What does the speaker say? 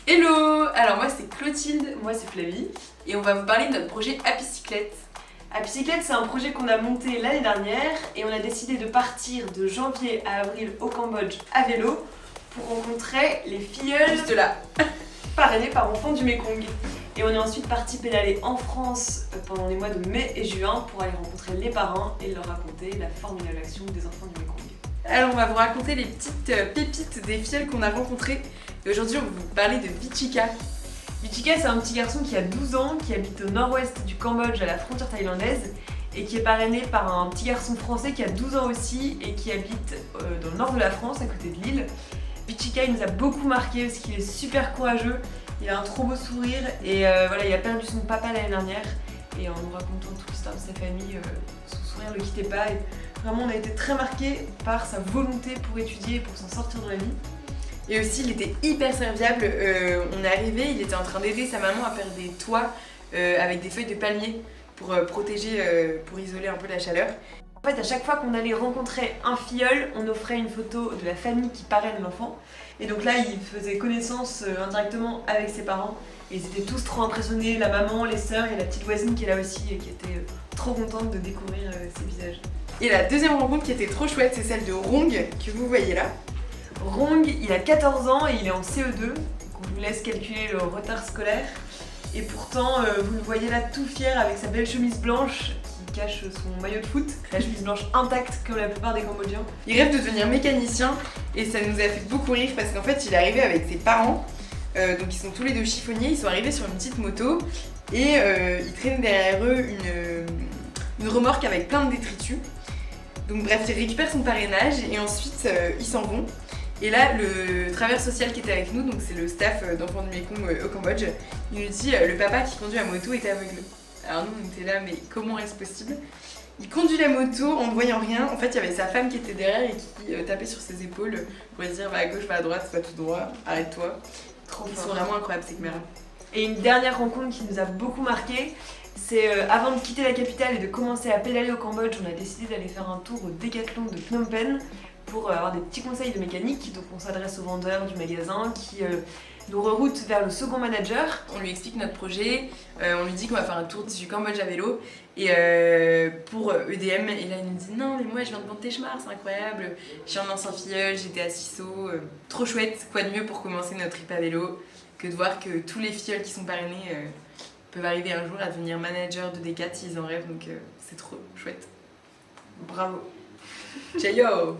Hello! Alors moi c'est Clotilde, moi c'est Flavie et on va vous parler de notre projet Apicyclette. Apicyclette, c'est un projet qu'on a monté l'année dernière et on a décidé de partir de janvier à avril au Cambodge à vélo pour rencontrer les filleuls Juste là. parrainés par Enfants du Mékong. Et on est ensuite parti pédaler en France pendant les mois de mai et juin pour aller rencontrer les parents et leur raconter la formidable action des enfants du Mékong. Alors on va vous raconter les petites pépites des filleuls qu'on a rencontrés et aujourd'hui on va vous parler de Vichika. Vichika, c'est un petit garçon qui a 12 ans, qui habite au nord-ouest du Cambodge à la frontière thaïlandaise et qui est parrainé par un petit garçon français qui a 12 ans aussi et qui habite dans le nord de la France, à côté de Lille. Vichika, il nous a beaucoup marqué parce qu'il est super courageux, il a un trop beau sourire et voilà, il a perdu son papa l'année dernière et en nous racontant toute l'histoire de sa famille, son sourire ne le quittait pas et vraiment on a été très marqués par sa volonté pour étudier et pour s'en sortir dans la vie. Et aussi il était hyper serviable, on est arrivé, il était en train d'aider sa maman à faire des toits avec des feuilles de palmier pour protéger, pour isoler un peu la chaleur. En fait, à chaque fois qu'on allait rencontrer un filleul, on offrait une photo de la famille qui parraine l'enfant. Et donc là, il faisait connaissance indirectement avec ses parents. Et ils étaient tous trop impressionnés, la maman, les sœurs et la petite voisine qui est là aussi et qui était trop contente de découvrir ses visages. Et la deuxième rencontre qui était trop chouette, c'est celle de Rong, que vous voyez là. Rong, il a 14 ans et il est en CE2, donc on vous laisse calculer le retard scolaire. Et pourtant, vous le voyez là tout fier avec sa belle chemise blanche qui cache son maillot de foot, la chemise blanche intacte comme la plupart des Cambodgiens. Il rêve de devenir mécanicien et ça nous a fait beaucoup rire parce qu'en fait il est arrivé avec ses parents, donc ils sont tous les deux chiffonniers, ils sont arrivés sur une petite moto et ils traînent derrière eux une remorque avec plein de détritus. Donc bref, il récupère son parrainage et ensuite ils s'en vont. Et là, le travailleur social qui était avec nous, donc c'est le staff d'Enfants du Mékong au Cambodge, il nous dit le papa qui conduit la moto est aveugle. Alors nous on était là, mais comment est-ce possible? Il conduit la moto en ne voyant rien. En fait, il y avait sa femme qui était derrière et qui tapait sur ses épaules pour lui dire va à gauche, va à droite, va tout droit, arrête-toi. Trop Ils fort. sont vraiment incroyables ces Khmers. Et une dernière rencontre qui nous a beaucoup marqué, c'est avant de quitter la capitale et de commencer à pédaler au Cambodge, on a décidé d'aller faire un tour au Décathlon de Phnom Penh pour avoir des petits conseils de mécanique. Donc on s'adresse au vendeur du magasin qui nous reroute vers le second manager. On lui explique notre projet, on lui dit qu'on va faire un tour du Cambodge à vélo et pour EDM, et là il nous dit non mais moi je viens de Pointe-Téchmar, c'est incroyable, je suis un ancien filleul, j'étais à Sisso, trop chouette, quoi de mieux pour commencer notre trip à vélo que de voir que tous les filleuls qui sont parrainés peuvent arriver un jour à devenir manager de Décat s'ils en rêvent, donc c'est trop chouette. Bravo. Ciao.